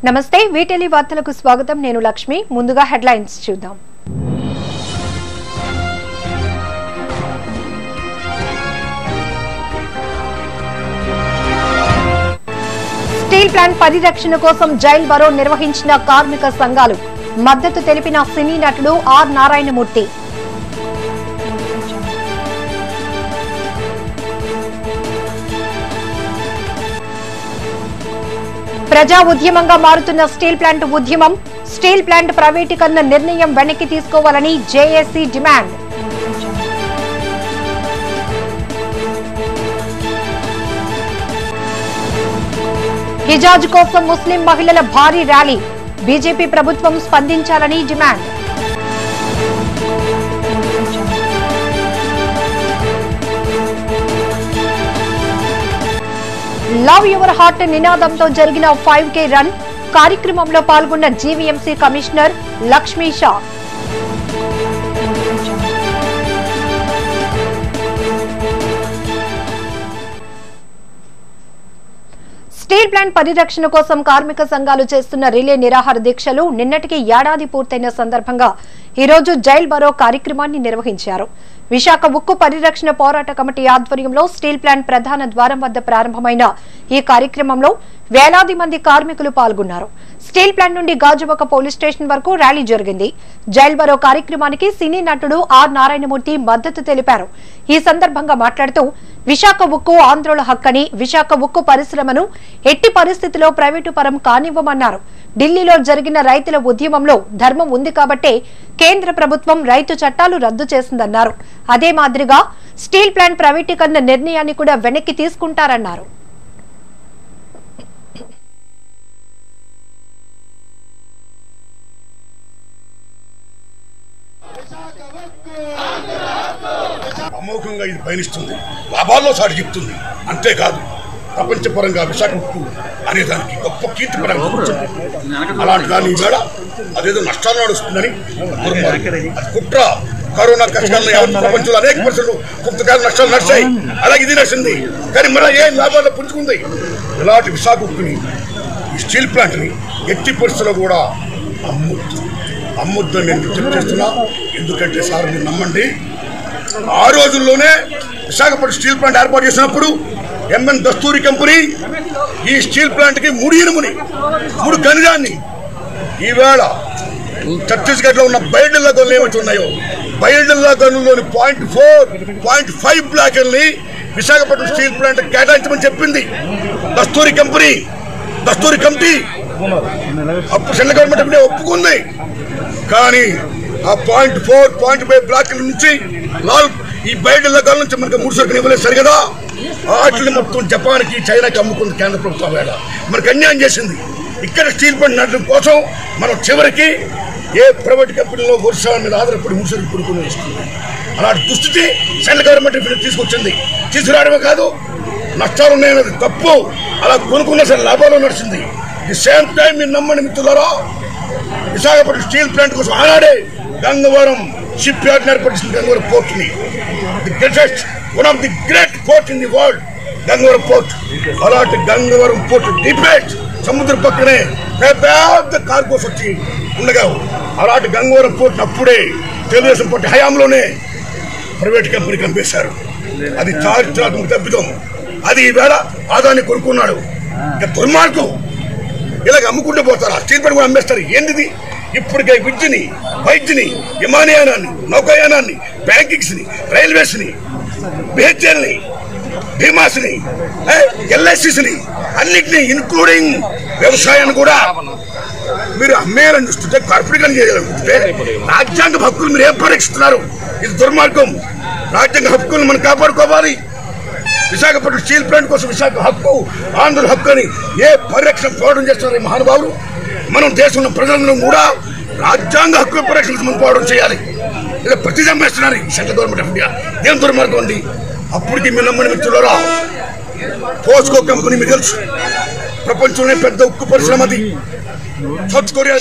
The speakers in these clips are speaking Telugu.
నమస్తే వీటిలి వార్తలకు స్వాగతం నేను లక్ష్మి ముందుగా హెడ్లైన్స్ చూద్దాం స్టీల్ ప్లాంట్ పరిరక్షణ కోసం జైల్ బరో నిర్వహించిన కార్మిక సంఘాలు మద్దతు తెలిపిన సినీ నటుడు ఆర్ నారాయణమూర్తి ప్రజా ఉద్యమంగా మారుతున్న స్టీల్ ప్లాంట్ ఉద్యమం స్టీల్ ప్లాంట్ ప్రైవేటీకరణ నిర్ణయం వెనక్కి తీసుకోవాలని జేఏసీ డిమాండ్ హిజాజ్ కోసం ముస్లిం మహిళల భారీ ర్యాలీ బీజేపీ ప్రభుత్వం స్పందించాలని డిమాండ్ లవ్ యువర్ హార్ట్ నినాదంతో జరిగిన 5K రన్ కార్యక్రమంలో పాల్గొన్న GVMC commissioner Lakshmi Shah steel plant పరిరక్షణ కోసం కార్మిక సంఘాలు చేస్తున్న రిలే నిరాహార దీక్షలు నిన్నటికి ఏడాది పూర్తయిన సందర్భంగా ఈ రోజు జైల్ బరో కార్యక్రమాన్ని నిర్వహించారు. విశాఖ ఉక్కు పరిరక్షణ పోరాట కమిటీ ఆధ్వర్యంలో స్టీల్ ప్లాంట్ ప్రధాన ద్వారం వద్ద ప్రారంభమైన ఈ కార్యక్రమంలో వేలాది మంది కార్మికులు పాల్గొన్నారు. స్టీల్ ప్లాంట్ నుండి గాజువాక పోలీస్ స్టేషన్ వరకు ర్యాలీ జరిగింది. జైల్ బరో కార్యక్రమానికి సినీ నటుడు ఆర్ నారాయణమూర్తి మద్దతు తెలిపారు. ఈ సందర్భంగా మాట్లాడుతూ విశాఖ ఉక్కు ఆంధ్రుల హక్కని, విశాఖ ఉక్కు పరిశ్రమను ఎట్టి పరిస్థితిలో ప్రైవేటు పరం కానివ్వమన్నారు. ఢిల్లీలో జరిగిన రైతుల ఉద్యమంలో ధర్మం ఉంది కాబట్టే కేంద్ర ప్రభుత్వం రైతు చట్టాలు రద్దు చేసిందన్నారు. అదే మాదిరిగా స్టీల్ ప్లాంట్ ప్రైవేటీకరణ నిర్ణయాన్ని కూడా వెనక్కి తీసుకుంటారన్నారు. అమోఘంగా ఇది పయనిస్తుంది, లాభాల్లో సాటి చెప్తుంది. అంతేకాదు ప్రపంచపరంగా విశాఖ ఉక్కు అనేదానికి గొప్ప కీర్తిపరంగా కూర్చుంది. అలాంటి దాన్ని ఈవేళ అదేదో నష్టాలు నడుస్తుందని అది కుట్ర. కరోనా కష్టాలను ప్రపంచంలో అనేక పరిస్థితులు పుస్తకాలు నష్టాలు నడిచాయి, అలాగే ఇది నచ్చింది. కానీ మళ్ళీ ఏం లాభాల్లో పుంజుకుంది. ఇలాంటి విశాఖ ఉక్కుని, ఈ స్టీల్ ప్లాంట్ని ఎట్టి పరిస్థితుల్లో కూడా అమ్మొద్దని నేను విజ్ఞప్తి చేస్తున్నా. ఎందుకంటే సార్ మీరు నమ్మండి, ఆ రోజుల్లోనే విశాఖపట్నం స్టీల్ ప్లాంట్ ఏర్పాటు చేసినప్పుడు ఎంఎన్ దస్తూరి కంపెనీ ఈ స్టీల్ ప్లాంట్కి 3 ఇనుముని 3 ఖనిజాన్ని ఈవేళ ఛత్తీస్గఢ్లో ఉన్న బైల్డిల్లా గనులు ఏమైతే ఉన్నాయో బైల్డిల్లా గనుల్లోని 0.4, 0.5 బ్లాకుల్ని విశాఖపట్నం స్టీల్ ప్లాంట్ కేటాయించమని చెప్పింది దస్తూరి కంపెనీ, దస్తూరి కమిటీ. అప్పుడు సెంట్రల్ గవర్నమెంట్ ఒప్పుకుంది. కానీ ఆ 0.4, 0.5 బ్లాకుల నుంచి ఈ బయట కాలం నుంచి మనకి 3 సరుకులు ఇవ్వలేదు సరి కదా. వాటిని మొత్తం జపాన్కి, చైనాకి అమ్ముకుంది కేంద్ర ప్రభుత్వం. వేళ మనకు అన్యాయం చేసింది. ఇక్కడ స్టీల్ ప్లాంట్ నడడం కోసం మనం చివరికి ఏ ప్రైవేట్ కంపెనీలో వర్షాల మీద ఆధారపడి 3 సరుకులు కొనుక్కుని వస్తుంది. అలాంటి దుస్థితి సెంట్రల్ గవర్నమెంట్ తీసుకొచ్చింది. తీసుకురావడమే కాదు, నష్టాలు ఉన్నాయన్నది తప్పు. అలా కొనుక్కున్న సరే లాభాలు నడిచింది. ది సేమ్ టైం మీరు నమ్మండి మిత్రులారా, విశాఖపట్నం స్టీల్ ప్లాంట్ కోసం ఆనాడే గంగవరం షిప్ యార్డ్ ఏర్పడిస్తుంది. గంగవరం పోర్ట్ ని one of the great port in the world Gangavaram port. అలాంటి గంగవరం పోర్ట్ డిబేట్ సముద్ర పక్కనే పెద్ద కార్గోస్ వచ్చి ఉండగా అలాంటి గంగవరం పోర్ట్ అప్పుడే తెలుగుదేశం పార్టీ హయాంలోనే ప్రైవేట్ కంపెనీ కంపేశారు. అది చారిత్రాత్మక తప్పిదం. అది ఈవేళ ఆదాన్ని కొనుక్కున్నాడు. ఇక దుర్మార్గం. ఇలాగ అమ్ముకుంటూ పోతారు. ఆ స్టీల్ ప్లాంట్ కూడా అమ్మేస్తారు. ఏంటిది? ఇప్పటికే విద్యని, వైద్యుని, విమానయానాన్ని, నౌకాయానాన్ని, బ్యాంకింగ్స్ని, రైల్వేస్ని, బిహెచ్ఎల్ని, భీమాస్ని, ఎల్ఐసిస్ని అన్నింటినీ ఇంక్లూడింగ్ వ్యవసాయాన్ని కూడా మీరు అమ్మేయాలని చూస్తుంటే, కార్పొరేట్ చేయాలనుకుంటే రాజ్యాంగ హక్కులు మీరు ఏం పరిరక్షిస్తున్నారు? ఇది దుర్మార్గం. రాజ్యాంగ హక్కులను మనం కాపాడుకోవాలి. విశాఖపట్నం స్టీల్ ప్లాంట్ కోసం విశాఖ హక్కు, ఆంధ్రుల హక్కు అని ఏ పరిరక్షణ పోరాటం చేస్తున్నారు ఈ మహానుభావులు. మనం దేశంలో ప్రజలందరూ కూడా రాజ్యాంగ హక్కు పరిరక్షణ మనం పోరాటం చేయాలి. ఇలా ప్రతి చంపేస్తున్నారు సెంట్రల్ గవర్నమెంట్ ఆఫ్ ఇండియా. ఏం దుర్మార్గం అండి. అప్పటికి మీ నమ్మని మిత్రులారా, పోస్కో కంపెనీ మీకు తెలుసు, ప్రపంచంలోనే పెద్ద ఉక్కు పరిశ్రమ అది. సౌత్ కొరియా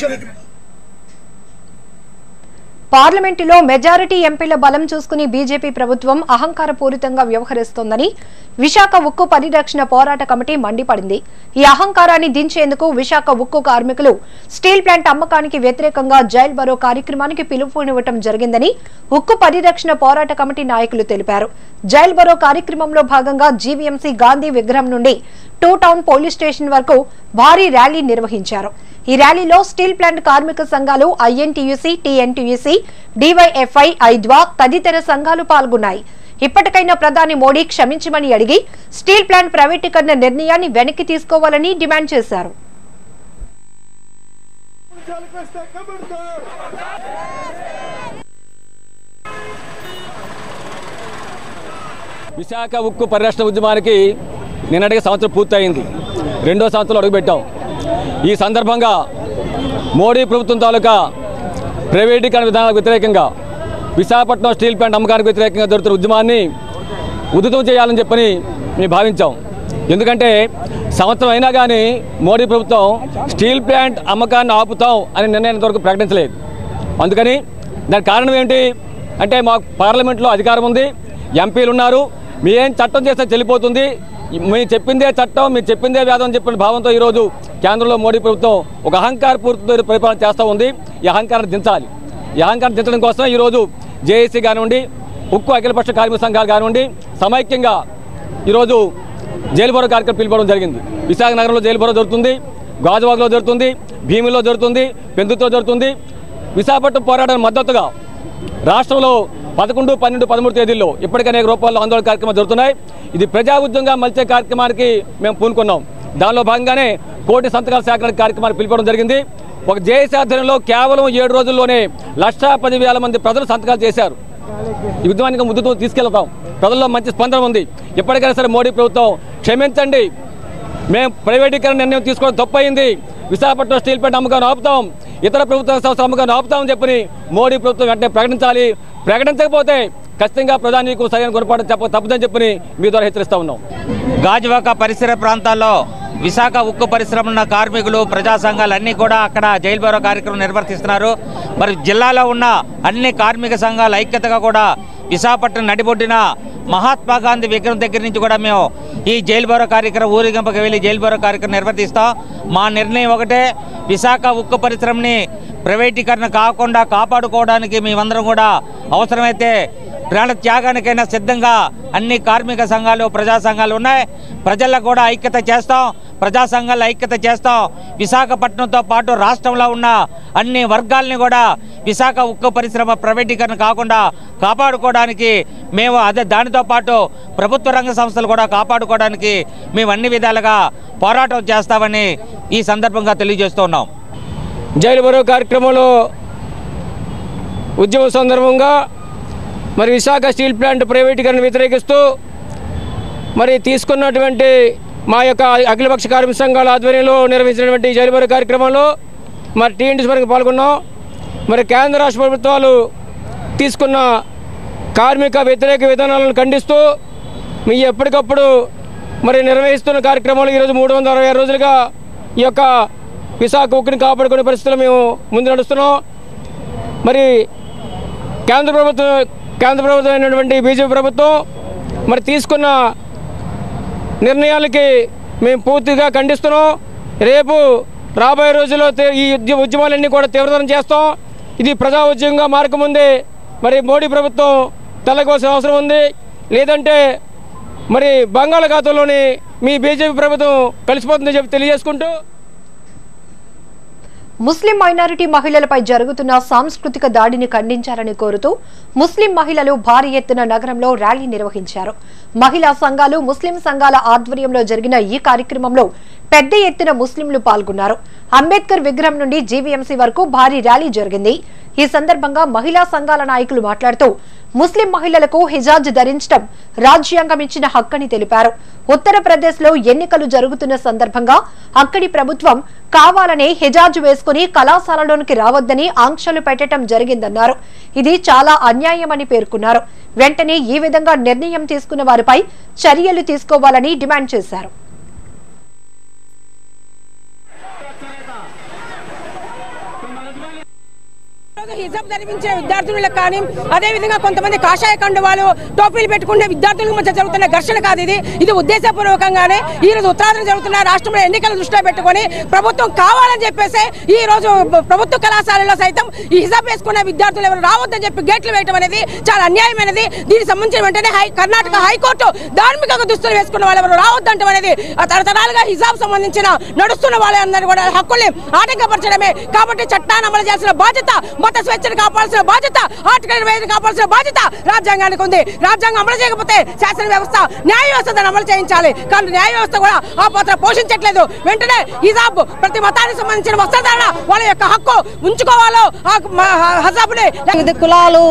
పార్లమెంటులో మెజారిటీ ఎంపీల బలం చూసుకుని బీజేపీ ప్రభుత్వం అహంకారపూరితంగా వ్యవహరిస్తోందని విశాఖ ఉక్కు పరిరక్షణ పోరాట కమిటీ మండిపడింది. ఈ అహంకారాన్ని దించేందుకు విశాఖ ఉక్కు కార్మికులు స్టీల్ ప్లాంట్ అమ్మకానికి వ్యతిరేకంగా జైల్ బరో కార్యక్రమానికి పిలుపునివ్వటం జరిగిందని ఉక్కు పరిరక్షణ పోరాట కమిటీ నాయకులు తెలిపారు. జైల్ బరో కార్యక్రమంలో భాగంగా జీవీఎంసీ గాంధీ విగ్రహం నుండి టూ టౌన్ పోలీస్ స్టేషన్ వరకు భారీ ర్యాలీ నిర్వహించారు. ఈ ర్యాలీలో స్టీల్ ప్లాంట్ కార్మిక సంఘాలు ఐఎన్టీయూసీ, టీఎన్టీయూసీ, డీవైఎఫ్ఐ, ఐద్వా తదితర సంఘాలు పాల్గొన్నాయి. ఇప్పటికైనా ప్రధాని మోడీ క్షమించమని అడిగి స్టీల్ ప్లాంట్ ప్రైవేటీకరణ నిర్ణయాన్ని వెనక్కి తీసుకోవాలని డిమాండ్ చేశారు. విశాఖ ఉక్కు పరిరక్షణ ఉద్యమానికి నిన్నటికి సంవత్సరం పూర్తయింది. 2వ సంవత్సరంలో అడుగుపెట్టాం. ఈ సందర్భంగా మోడీ ప్రభుత్వం తాలూకా ప్రైవేటీకరణ విధానాలకు వ్యతిరేకంగా విశాఖపట్నం స్టీల్ ప్లాంట్ అమ్మకానికి వ్యతిరేకంగా జరుగుతున్న ఉద్యమాన్ని ఉధృతం చేయాలని చెప్పని మేము భావించాం. ఎందుకంటే సంవత్సరం అయినా కానీ మోడీ ప్రభుత్వం స్టీల్ ప్లాంట్ అమ్మకాన్ని ఆపుతాం అని నిర్ణయం వరకు ప్రకటించలేదు. అందుకని దానికి కారణం ఏంటి అంటే మాకు పార్లమెంట్లో అధికారం ఉంది, ఎంపీలు ఉన్నారు, మేం చట్టం చేస్తే చెల్లిపోతుంది, మీరు చెప్పిందే చట్టం, మీరు చెప్పిందే వేదం అని చెప్పిన భావంతో ఈరోజు కేంద్రంలో మోడీ ప్రభుత్వం ఒక అహంకారపూరిత పరిపాలన చేస్తూ ఉంది. ఈ అహంకారాన్ని దించాలి. ఈ అహంకారం దించడం కోసం ఈరోజు జేఏసీ కానివ్వండి, ఉక్కు అఖిలపక్ష కార్మిక సంఘాలు కానివ్వండి సమైక్యంగా ఈరోజు జైలు బరో కార్యక్రమం పిలుపుకోవడం జరిగింది. విశాఖ నగరంలో జైలు బరో జరుగుతుంది, గాజువాకలో జరుగుతుంది, భీమిలో జరుగుతుంది, పెందుతో జరుగుతుంది. విశాఖపట్నం పోరాటానికి మద్దతుగా రాష్ట్రంలో 11, 12, 13 తేదీల్లో ఇప్పటికే అనేక రూపాల్లో ఆందోళన కార్యక్రమాలు జరుగుతున్నాయి. ఇది ప్రజా ఉద్యమంగా మలిచే కార్యక్రమానికి మేము పూనుకున్నాం. దానిలో భాగంగానే కోటి సంతకాల సేకరణ కార్యక్రమాన్ని పిలుపుకోవడం జరిగింది. ఒక జేఏసీ ఆధ్వర్యంలో కేవలం 7 రోజుల్లోనే 1,10,000 మంది ప్రజలు సంతకాలు చేశారు. ఈ ఉద్యమానికి ముందుకు తీసుకెళ్తాం. ప్రజల్లో మంచి స్పందన ఉంది. ఎప్పటికైనా సరే మోడీ ప్రభుత్వం క్షమించండి, మేము ప్రైవేటీకరణ నిర్ణయం తీసుకోవడం తప్పయింది, విశాఖపట్నం స్టీల్ ప్లాంట్ అమ్మకాన్ని ఆపుతాం, ఇతర ప్రభుత్వ సంస్థల అమ్మకాన్ని ఆపుతామని చెప్పని మోడీ ప్రభుత్వం వెంటనే ప్రకటించాలి. ప్రకటించకపోతే ఖచ్చితంగా ప్రధానికి సరైన గుణపాఠం తప్పదని చెప్పని మీ ద్వారా హెచ్చరిస్తా ఉన్నాం. గాజువాక పరిసర ప్రాంతాల్లో విశాఖ ఉక్కు పరిశ్రమ ఉన్న కార్మికులు, ప్రజా సంఘాలు అన్నీ కూడా అక్కడ జైలు బరో కార్యక్రమం నిర్వర్తిస్తున్నారు. మరి జిల్లాలో ఉన్న అన్ని కార్మిక సంఘాల ఐక్యతగా కూడా విశాఖపట్నం నడిబొడ్డిన మహాత్మా గాంధీ విగ్రహం దగ్గర నుంచి కూడా మేము ఈ జైలు బరో కార్యక్రమం ఊరేగింపుకి వెళ్ళి జైలు బరో కార్యక్రమం నిర్వర్తిస్తాం. మా నిర్ణయం ఒకటే, విశాఖ ఉక్కు పరిశ్రమని ప్రైవేటీకరణ కాకుండా కాపాడుకోవడానికి మేమందరం కూడా అవసరమైతే ప్రాణ త్యాగానికైనా సిద్ధంగా అన్ని కార్మిక సంఘాలు, ప్రజా సంఘాలు ఉన్నాయి. ప్రజలకు కూడా ఐక్యత చేస్తాం, ప్రజా సంఘాల ఐక్యత చేస్తాం. విశాఖపట్నంతో పాటు రాష్ట్రంలో ఉన్న అన్ని వర్గాలని కూడా విశాఖ ఉక్కు పరిశ్రమ ప్రైవేటీకరణ కాకుండా కాపాడుకోవడానికి మేము దానితో పాటు ప్రభుత్వ రంగ సంస్థలు కూడా కాపాడుకోవడానికి మేము అన్ని విధాలుగా పోరాటం చేస్తామని ఈ సందర్భంగా తెలియజేస్తూ ఉన్నాం. జైలు బరో కార్యక్రమంలో ఉద్యమ సందర్భంగా మరి విశాఖ స్టీల్ ప్లాంట్ ప్రైవేటీకరణ వ్యతిరేకిస్తూ మరి తీసుకున్నటువంటి మా యొక్క అఖిలపక్ష కార్మిక సంఘాల ఆధ్వర్యంలో నిర్వహించినటువంటి జైలు బరో కార్యక్రమంలో మరి టీఎన్టీసీ వరకు పాల్గొన్నాం. మరి కేంద్ర రాష్ట్ర ప్రభుత్వాలు తీసుకున్న కార్మిక వ్యతిరేక విధానాలను ఖండిస్తూ మీ ఎప్పటికప్పుడు మరి నిర్వహిస్తున్న కార్యక్రమాలు ఈరోజు 366 రోజులుగా ఈ యొక్క విశాఖ ఉక్కుని కాపాడుకునే పరిస్థితులు మేము ముందు నడుస్తున్నాం. మరి కేంద్ర ప్రభుత్వం అయినటువంటి బీజేపీ ప్రభుత్వం మరి తీసుకున్న నిర్ణయాలకి మేము పూర్తిగా ఖండిస్తున్నాం. రేపు రాబోయే రోజుల్లో ఈ ఉద్యమాలన్నీ కూడా తీవ్రతరం చేస్తాం. ఇది ప్రజా ఉద్యమంగా మారకముందే మరి మోడీ ప్రభుత్వం తెల్లకోవాల్సిన అవసరం ఉంది. లేదంటే మరి బంగాళాఖాతంలోని మీ బీజేపీ ప్రభుత్వం కలిసిపోతుందని చెప్పి తెలియజేసుకుంటూ ముస్లిం మైనారిటీ మహిళలపై జరుగుతున్న సాంస్కృతిక దాడిని ఖండించాలని కోరుతూ ముస్లిం మహిళలు భారీ ఎత్తున నగరంలో ర్యాలీ నిర్వహించారు. మహిళా సంఘాలు, ముస్లిం సంఘాల ఆధ్వర్యంలో జరిగిన ఈ కార్యక్రమంలో పెద్ద ఎత్తున ముస్లింలు పాల్గొన్నారు. అంబేద్కర్ విగ్రహం నుండి జీవీఎంసీ వరకు భారీ ర్యాలీ జరిగింది. ఈ సందర్భంగా మహిళా సంఘాల నాయకులు మాట్లాడుతూ ముస్లిం మహిళలకు హిజాజ్ ధరించడం రాజ్యాంగం ఇచ్చిన హక్కని తెలిపారు. ఉత్తరప్రదేశ్ లో ఎన్నికలు జరుగుతున్న సందర్భంగా అక్కడి ప్రభుత్వం కావాలనే హిజాజ్ వేసుకుని కళాశాలలోనికి రావద్దని ఆంక్షలు పెట్టడం జరిగిందన్నారు. ఇది చాలా అన్యాయమని పేర్కొన్నారు. వెంటనే ఈ విధంగా నిర్ణయం తీసుకున్న వారిపై చర్యలు తీసుకోవాలని డిమాండ్ చేశారు. హిజాబ్ ధరించే విద్యార్థులకు కానీ అదే విధంగా కొంతమంది కాషాయ కండువాలు టోపీలు పెట్టుకునే విద్యార్థులకు మధ్య జరుగుతున్న ఘర్షణ కాదు ఇది ఉద్దేశపూర్వకంగానే ఈ రోజు ఉత్తరాదిన జరుగుతున్న రాష్ట్రంలో ఎన్నికల దృష్టిలో పెట్టుకొని ప్రభుత్వం కావాలని చెప్పేసి ఈ రోజు ప్రభుత్వ కళాశాలలో సైతం ఈ హిజాబ్ వేసుకునే విద్యార్థులు ఎవరు రావద్దని చెప్పి గేట్లు వేయడం అనేది చాలా అన్యాయమైనది. దీనికి సంబంధించిన వెంటనే కర్ణాటక హైకోర్టు ధార్మిక దుస్తులు వేసుకున్న వాళ్ళు ఎవరు రావద్దంటం అనేది తరతరాలుగా హిజాబ్ సంబంధించిన నడుస్తున్న వాళ్ళందరూ కూడా హక్కుల్ని ఆటంకపరచడమే. కాబట్టి చట్టాన్ని అమలు చేయాల్సిన బాధ్యత, మత స్వేచ్ఛను కాపాడాల్సిన బాధ్యత, ఆర్టికల్ 25 కాపాడాల్సిన బాధ్యత రాజ్యాంగానికి ఉంది. రాజ్యాంగం అమలు చేయకపోతే శాసన వ్యవస్థ, న్యాయ వ్యవస్థ దాన్ని అమలు చేయించాలి. కానీ న్యాయ వ్యవస్థ కూడా ఆ పాత్ర పోషించట్లేదు. వెంటనే హిజాబ్ ప్రతి మతానికి సంబంధించిన వస్త్రధారణ వాళ్ళ యొక్క హక్కు ఉంచుకోవాలో హిజాబ్ని కులాలు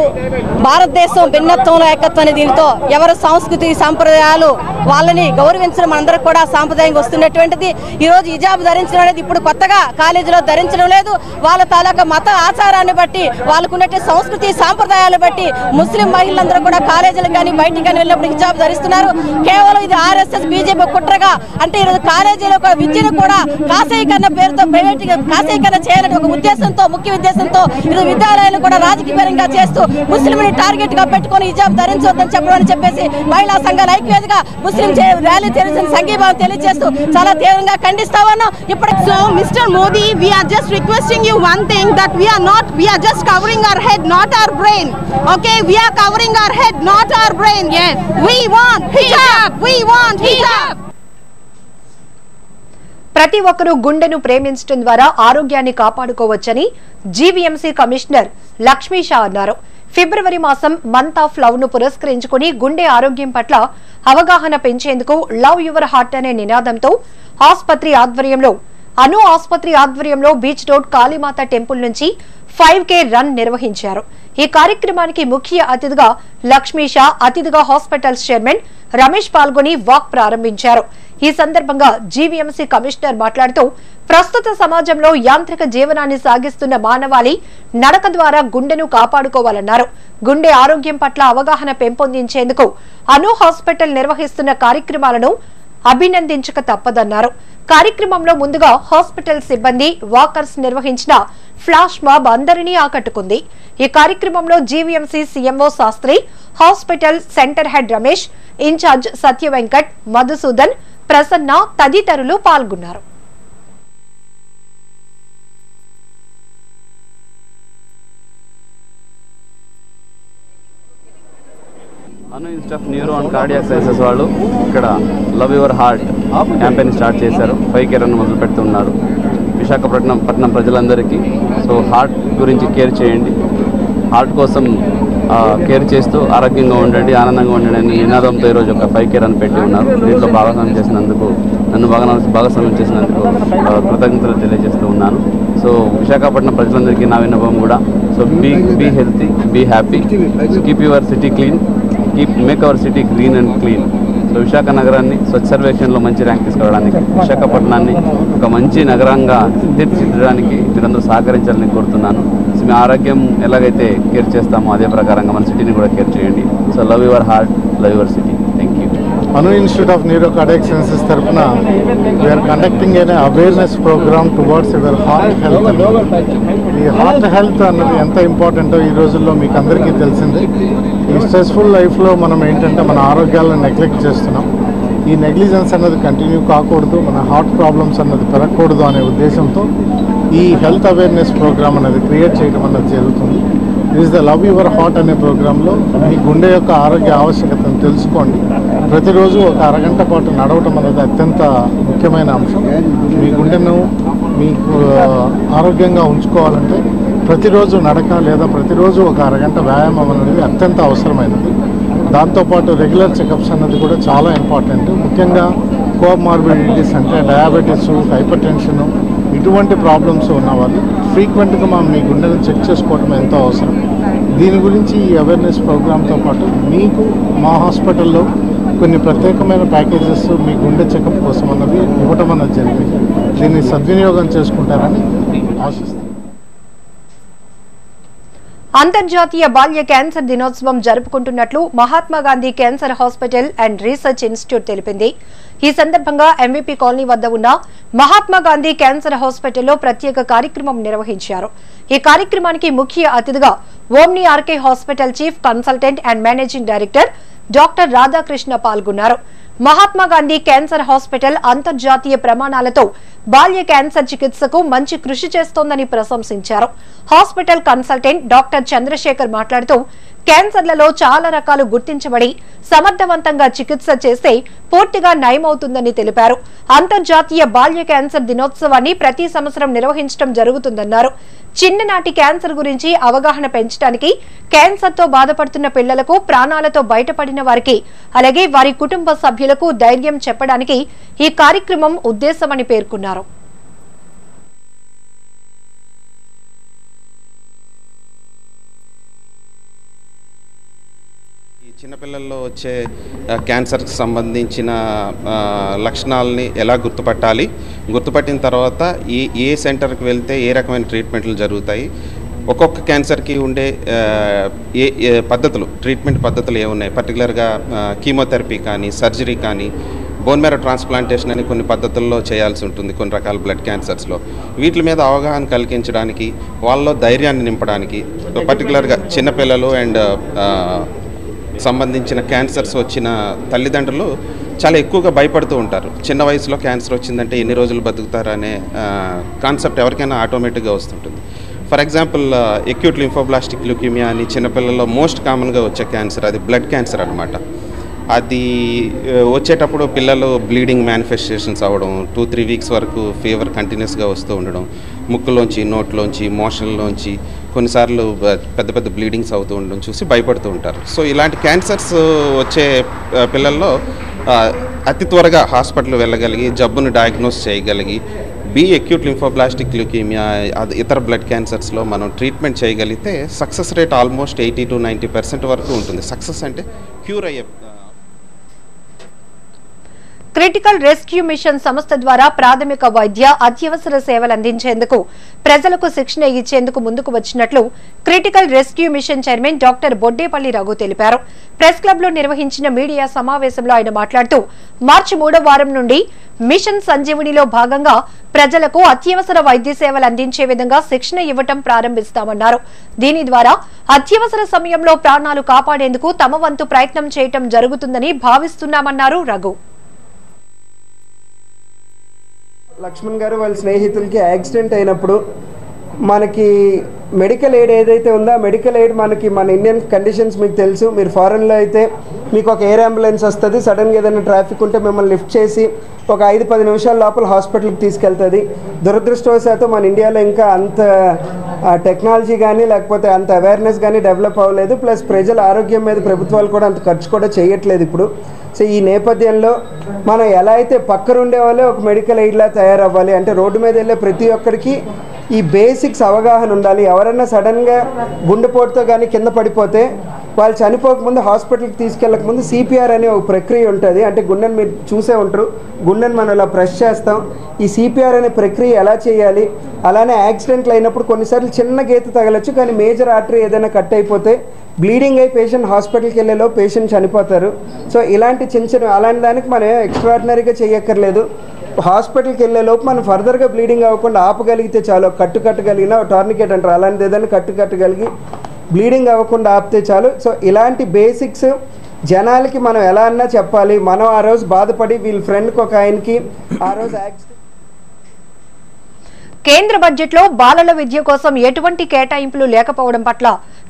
భారతదేశం భిన్నత్వంలో ఏకత్వం దీనితో ఎవరు సంస్కృతి సంప్రదాయాలు వాళ్ళని గౌరవించడం అందరికి కూడా సాంప్రదాయంగా వస్తున్నటువంటిది. ఈ రోజు హిజాబ్ ధరించడం అనేది ఇప్పుడు కొత్తగా కాలేజీలో ధరించడం లేదు. వాళ్ళ తాలూకా మత ఆచారాన్ని బట్టి వాళ్ళకున్నట్టు సంస్కృతి సాంప్రదాయాలు బట్టి ముస్లిం మహిళలందరూ కూడా కాలేజీలకు కానీ బయటికి కానీ వెళ్ళినప్పుడు హిజాబ్ ధరిస్తున్నారు. కేవలం ఇది ఆర్ఎస్ఎస్ బీజేపీ కుట్రగా అంటే ఈరోజు కాలేజీలో విద్యను కూడా కాషాయీకరణ పేరుతో ప్రైవేట్ కాషాయీకరణ చేయాలని ఒక ఉద్దేశంతో ముఖ్య ఉద్దేశంతో ఈరోజు విద్యాలయాలు కూడా రాజకీయపరంగా చేస్తూ ముస్లింని టార్గెట్ గా పెట్టుకుని హిజాబ్ ధరించవద్దని చెప్పడం చెప్పేసి మహిళా సంఘాల ఐక్యవేదిగా ముస్లిం ర్యాలీ తెలిసిన సంఘీభావం తెలియజేస్తూ చాలా తీవ్రంగా ఖండిస్తా ఉన్నాం. ఇప్పుడు mister Modi, we are just requesting you one thing, that we are just covering our head, not our brain. Okay, we are covering our head, not our brain. Yes, we want hijab, we want hijab. ప్రతి ఒక్కరూ గుండెను ప్రేమించడం ద్వారా ఆరోగ్యాన్ని కాపాడుకోవచ్చని జీవీఎంసీ కమిషనర్ లక్ష్మీ షా అన్నారు. ఫిబ్రవరి మాసం మంత్ ఆఫ్ లవ్ ను పురస్కరించుకుని గుండె ఆరోగ్యం పట్ల అవగాహన పెంచేందుకు లవ్ యువర్ హార్ట్ అనే నినాదంతో ఆసుపత్రి ఆధ్వర్యంలో బీచ్ రోడ్ కాళీమాత టెంపుల్ నుంచి 5K రన్ నిర్వహించారు. ఈ కార్యక్రమానికి ముఖ్య అతిథిగా లక్ష్మీ షా, అతిథిగా హాస్పిటల్స్ చైర్మన్ రమేష్ పాల్గొని వాక్ ప్రారంభించారు. ఈ సందర్భంగా జీవీఎంసీ కమిషనర్ మాట్లాడుతూ ప్రస్తుత సమాజంలో యాంత్రిక జీవనాన్ని సాగిస్తున్న మానవాళి నడక ద్వారా గుండెను కాపాడుకోవాలన్నారు. గుండె ఆరోగ్యం పట్ల అవగాహన పెంపొందించేందుకు అను హాస్పిటల్ నిర్వహిస్తున్న కార్యక్రమాలను అభినందించక తప్పదన్నారు. కార్యక్రమంలో ముందుగా హాస్పిటల్ సిబ్బంది, వాకర్స్ నిర్వహించిన ఫ్లాష్ మాబ్ అందరినీ ఆకట్టుకుంది. ఈ కార్యక్రమంలో GVMC CMO Sastri, hospital center head Ramesh, incharge Satya Venkat, Madhusudan, Prasanna తదితరులు పాల్గొన్నారు. Anu institute of neuro and cardiac sciences వాళ్ళు ఇక్కడ love your heart campaign start చేశారు. 5K రన్ మొదలు పెడుతున్నారు విశాఖపట్నం ప్రజలందరికీ. సో హార్ట్ గురించి కేర్ చేయండి, హార్ట్ కోసం కేర్ చేస్తూ ఆరోగ్యంగా ఉండండి, ఆనందంగా ఉండండి అని నినాదంతో ఈరోజు ఒక 5K రన్ పెట్టి ఉన్నారు. దీంట్లో భాగస్వామ్యం చేసినందుకు, నన్ను భాగస్వామ్యం చేసినందుకు కృతజ్ఞతలు తెలియజేస్తూ ఉన్నాను. సో విశాఖపట్నం ప్రజలందరికీ నా విన్నపం కూడా, so be healthy, be happy, keep your city clean, make our city green and clean. So Visakha నగరాన్ని స్వచ్ఛ సర్వేక్షణలో మంచి ర్యాంక్ తీసుకోవడానికి, విశాఖపట్నాన్ని ఒక మంచి నగరంగా తీర్చిదిద్దడానికి మీరందరూ సహకరించాలని కోరుతున్నాను. సో మీ ఆరోగ్యం ఎలాగైతే కేర్ చేస్తామో అదే ప్రకారంగా మన సిటీని కూడా కేర్ చేయండి. So love your heart, love your city. Thank you. Anu institute of neuro cardiac sciences తరఫున వీఆర్ కండక్టింగ్ అనే awareness programme towards your heart health. ఈ హార్ట్ హెల్త్ అన్నది ఎంత ఇంపార్టెంటో ఈ రోజుల్లో మీకు అందరికీ తెలిసిందే. ఈ స్ట్రెస్ఫుల్ లైఫ్లో మనం ఏంటంటే మన ఆరోగ్యాలను నెగ్లెక్ట్ చేస్తున్నాం. ఈ నెగ్లిజెన్స్ అన్నది కంటిన్యూ కాకూడదు, మన హార్ట్ ప్రాబ్లమ్స్ అన్నది పెరగకూడదు అనే ఉద్దేశంతో ఈ హెల్త్ అవేర్నెస్ ప్రోగ్రామ్ అనేది క్రియేట్ చేయడం అన్నది జరుగుతుంది. Is the love your heart అనే ప్రోగ్రాంలో మీ గుండె యొక్క ఆరోగ్య ఆవశ్యకతను తెలుసుకోండి. ప్రతిరోజు ఒక అరగంట పాటు నడవటం అనేది అత్యంత ముఖ్యమైన అంశం. మీ గుండెను మీకు ఆరోగ్యంగా ఉంచుకోవాలంటే ప్రతిరోజు నడక లేదా ప్రతిరోజు ఒక అరగంట వ్యాయామం అనేది అత్యంత అవసరమైనది. దాంతోపాటు రెగ్యులర్ చెకప్స్ అన్నది కూడా చాలా ఇంపార్టెంట్. ముఖ్యంగా కోమార్బిడిటీస్ అంటే డయాబెటీస్, హైపర్ టెన్షన్ ఇటువంటి ప్రాబ్లమ్స్ ఉన్నవాళ్ళు ఫ్రీక్వెంట్గా మీ గుండెను చెక్ చేసుకోవడం ఎంతో అవసరం. దీని గురించి ఈ అవేర్నెస్ ప్రోగ్రామ్తో పాటు మీకు మా హాస్పిటల్లో కొన్ని ప్రత్యేకమైన ప్యాకేజెస్ మీ గుండె చెకప్ కోసం అన్నది ఇవ్వటం అన్నది జరిగింది. దీన్ని సద్వినియోగం చేసుకుంటారని ఆశిస్తున్నాను. అంతర్జాతీయ బాల్య క్యాన్సర్ దినోత్సవం జరుపుకుంటున్నట్లు Mahatma Gandhi cancer hospital and research institute తెలిపింది. ఈ సందర్భంగా ఎంవీపీ కాలనీ వద్ద ఉన్న మహాత్మా గాంధీ క్యాన్సర్ హాస్పిటల్లో ప్రత్యేక కార్యక్రమం నిర్వహించారు. ఈ కార్యక్రమానికి ముఖ్య అతిథిగా Omni RK hospital chief consultant and managing director doctor Radhakrishna పాల్గొన్నారు. మహాత్మా గాంధీ క్యాన్సర్ హాస్పిటల్ అంతర్జాతీయ ప్రమాణాలతో బాల్య క్యాన్సర్ చికిత్సకు మంచి కృషి చేస్తోందని ప్రశంసించారు. హాస్పిటల్ కన్సల్టెంట్ డాక్టర్ చంద్రశేఖర్ మాట్లాడుతూ క్యాన్సర్లలో చాలా రకాలు గుర్తించబడి సమర్థవంతంగా చికిత్స చేస్తే పూర్తిగా నయమవుతుందని తెలిపారు. అంతర్జాతీయ బాల్య క్యాన్సర్ దినోత్సవాన్ని ప్రతి సంవత్సరం నిర్వహించడం జరుగుతుందన్నారు. చిన్ననాటి క్యాన్సర్ గురించి అవగాహన పెంచడానికి, క్యాన్సర్తో బాధపడుతున్న పిల్లలకు, ప్రాణాలతో బయటపడిన వారికి, అలాగే వారి కుటుంబ సభ్యులకు ధైర్యం చెప్పడానికి ఈ కార్యక్రమం ఉద్దేశమని పేర్కొన్నారు. చిన్నపిల్లల్లో వచ్చే క్యాన్సర్కి సంబంధించిన లక్షణాలని ఎలా గుర్తుపట్టిన తర్వాత ఏ సెంటర్కి వెళ్తే ఏ రకమైన ట్రీట్మెంట్లు జరుగుతాయి, ఒక్కొక్క క్యాన్సర్కి ఉండే ట్రీట్మెంట్ పద్ధతులు ఏమున్నాయి, పర్టికులర్గా కీమోథెరపీ కానీ, సర్జరీ కానీ, బోన్ మ్యారో ట్రాన్స్ప్లాంటేషన్ అని కొన్ని పద్ధతుల్లో చేయాల్సి ఉంటుంది కొన్ని రకాల బ్లడ్ క్యాన్సర్స్లో. వీటి మీద అవగాహన కలిగించడానికి, వాళ్ళలో ధైర్యాన్ని నింపడానికి, పర్టికులర్గా చిన్నపిల్లలు అండ్ సంబంధించిన క్యాన్సర్స్ వచ్చిన తల్లిదండ్రులు చాలా ఎక్కువగా భయపడుతూ ఉంటారు. చిన్న వయసులో క్యాన్సర్ వచ్చిందంటే ఎన్ని రోజులు బతుకుతారు అనే కాన్సెప్ట్ ఎవరికైనా ఆటోమేటిక్గా వస్తుంటుంది. ఫర్ ఎగ్జాంపుల్ ఎక్యూట్ లింఫోబ్లాస్టిక్ ల్యూకీమియా అని చిన్నపిల్లల్లో మోస్ట్ కామన్గా వచ్చే క్యాన్సర్, అది బ్లడ్ క్యాన్సర్ అనమాట. అది వచ్చేటప్పుడు పిల్లలు బ్లీడింగ్ మేనిఫెస్టేషన్స్ అవ్వడం, 2-3 వీక్స్ వరకు ఫీవర్ కంటిన్యూస్గా వస్తూ ఉండడం, ముక్కులోంచి, నోట్లోంచి, మోషన్లోంచి కొన్నిసార్లు పెద్ద పెద్ద బ్లీడింగ్స్ అవుతూ ఉండడం చూసి భయపడుతూ ఉంటారు. సో ఇలాంటి క్యాన్సర్స్ వచ్చే పిల్లల్లో అతి త్వరగా హాస్పిటల్ వెళ్ళగలిగి జబ్బును డయాగ్నోస్ చేయగలిగి అక్యూట్ లింఫోబ్లాస్టిక్ ల్యూకీమియా, ఇతర బ్లడ్ క్యాన్సర్స్లో మనం ట్రీట్మెంట్ చేయగలిగితే సక్సెస్ రేట్ ఆల్మోస్ట్ 80 to 90% వరకు ఉంటుంది. సక్సెస్ అంటే క్యూర్ అయ్యే. క్రిటికల్ రెస్క్యూ మిషన్ సంస్థ ద్వారా ప్రాథమిక వైద్య అత్యవసర సేవలు అందించేందుకు ప్రజలకు శిక్షణ ఇచ్చేందుకు ముందుకు వచ్చినట్లు critical rescue mission chairman doctor Boddepalli Raghu తెలిపారు. ప్రెస్ క్లబ్ లో నిర్వహించిన మీడియా సమావేశంలో ఆయన మాట్లాడుతూ మార్చి 3వ వారం నుండి మిషన్ సంజీవనిలో భాగంగా ప్రజలకు అత్యవసర వైద్య సేవలు అందించే విధంగా శిక్షణ ఇవ్వటం ప్రారంభిస్తామన్నారు. దీని ద్వారా అత్యవసర సమయంలో ప్రాణాలు కాపాడేందుకు తమ వంతు ప్రయత్నం చేయటం జరుగుతుందని భావిస్తున్నామన్నారు రఘు. లక్ష్మణ్ గారు వాళ్ళ స్నేహితులకి యాక్సిడెంట్ అయినప్పుడు మనకి మెడికల్ ఎయిడ్ ఏదైతే ఉందో ఆ మెడికల్ ఎయిడ్ మనకి మన ఇండియన్ కండిషన్స్ మీకు తెలుసు. మీరు ఫారెన్లో అయితే మీకు ఒక ఎయిర్ అంబులెన్స్ వస్తుంది, సడన్గా ఏదైనా ట్రాఫిక్ ఉంటే మిమ్మల్ని లిఫ్ట్ చేసి ఒక 5-10 నిమిషాల లోపల హాస్పిటల్కి తీసుకెళ్తుంది. దురదృష్టవశాత్తు మన ఇండియాలో ఇంకా అంత టెక్నాలజీ కానీ లేకపోతే అంత అవేర్నెస్ కానీ డెవలప్ అవ్వలేదు. ప్లస్ ప్రజల ఆరోగ్యం మీద ప్రభుత్వాలు కూడా అంత ఖర్చు కూడా చేయట్లేదు ఇప్పుడు. సో ఈ నేపథ్యంలో మనం ఎలా అయితే పక్కన ఉండే వాళ్ళే ఒక మెడికల్ ఎయిడ్లా తయారవ్వాలి అంటే రోడ్డు మీద వెళ్ళే ప్రతి ఒక్కరికి ఈ బేసిక్స్ అవగాహన ఉండాలి. ఎవరైనా సడన్గా గుండెపోటుతో కానీ కింద పడిపోతే వాళ్ళు చనిపోకముందు హాస్పిటల్కి తీసుకెళ్ళకముందు సిపిఆర్ అనే ఒక ప్రక్రియ ఉంటుంది. అంటే గుండెని మీరు చూసే ఉంటారు, గుండెని మనం ఇలా ప్రెస్ చేస్తాం. ఈ సిపిఆర్ అనే ప్రక్రియ ఎలా చేయాలి, అలానే యాక్సిడెంట్లు అయినప్పుడు కొన్నిసార్లు చిన్న గీత తగలచ్చు, కానీ మేజర్ ఆర్టరీ ఏదైనా కట్ అయిపోతే బ్లీడింగ్ అయి పేషెంట్ హాస్పిటల్కి వెళ్ళేలో పేషెంట్ చనిపోతారు. సో ఇలాంటి చిన్న అలాంటి దానికి మనం ఎక్స్ట్రాడినరీగా చేయక్కర్లేదు. హాస్పిటల్కి వెళ్ళేలోపు మనం ఫర్దర్గా బ్లీడింగ్ అవ్వకుండా ఆపగలిగితే చాలు. కట్టుకట్టగలిగిన టార్నికెట్ అంటారు, అలాంటిది ఏదైనా కట్టుకట్టగలిగి బ్లీడింగ్ అవ్వకుండా ఆపితే చాలు. సో ఇలాంటి బేసిక్స్ జనాలకి మనం ఎలా అన్నా చెప్పాలి. మనం ఆ రోజు బాధపడి వీళ్ళ ఫ్రెండ్కి ఒక ఆయనకి ఆ రోజు యాక్సిడెంట్. కేంద్ర బడ్జెట్లో బాలల విద్య కోసం ఎటువంటి కేటాయింపులు లేకపోవడం పట్ల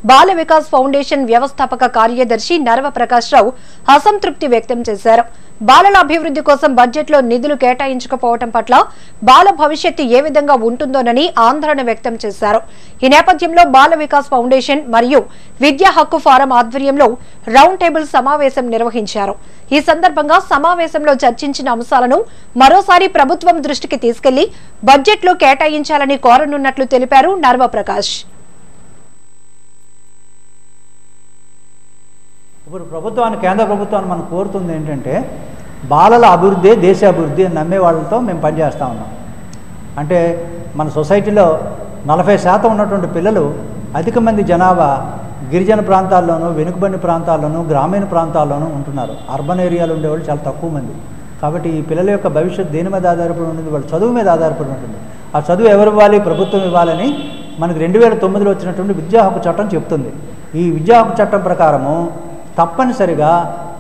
బాల వికాస్ ఫౌండేషన్ వ్యవస్థాపక కార్యదర్శి నరవ ప్రకాష్ రావు అసంతృప్తి వ్యక్తం చేశారు. బాలల అభివృద్ధి కోసం బడ్జెట్లో నిధులు కేటాయించకపోవడం పట్ల బాల భవిష్యత్తు ఏ విధంగా ఉంటుందోనని ఆందోళన వ్యక్తం చేశారు. ఈ నేపథ్యంలో బాల వికాస్ ఫౌండేషన్ మరియు విద్యా హక్కు ఫోరం ఆధ్వర్యంలో రౌండ్ టేబుల్ సమావేశం నిర్వహించారు. ఈ సందర్భంగా సమావేశంలో చర్చించిన అంశాలను మరోసారి ప్రభుత్వం దృష్టికి తీసుకెళ్లి బడ్జెట్లో కేటాయించాలని కోరనున్నట్లు తెలిపారు నర్వ ప్రకాష్. ఇప్పుడు కేంద్ర ప్రభుత్వాన్ని మనం కోరుతుంది ఏంటంటే బాలల అభివృద్ధి దేశ అభివృద్ధి అని నమ్మే వాళ్ళతో మేము పనిచేస్తూ ఉన్నాం. అంటే మన సొసైటీలో 40% ఉన్నటువంటి పిల్లలు అధిక మంది జనాభా గిరిజన ప్రాంతాల్లోనూ, వెనుకబడిన ప్రాంతాల్లోనూ, గ్రామీణ ప్రాంతాల్లోనూ ఉంటున్నారు. అర్బన్ ఏరియాలో ఉండేవాళ్ళు చాలా తక్కువ మంది. కాబట్టి ఈ పిల్లల యొక్క భవిష్యత్తు దేని మీద ఆధారపడి ఉంటుంది? వాళ్ళ చదువు మీద ఆధారపడి ఉంటుంది. ఆ చదువు ఎవరు ఇవ్వాలి? ప్రభుత్వం ఇవ్వాలని మనకు 2009లో వచ్చినటువంటి విద్యా హక్కు చట్టం చెప్తుంది. ఈ విద్యా హక్కు చట్టం ప్రకారము తప్పనిసరిగా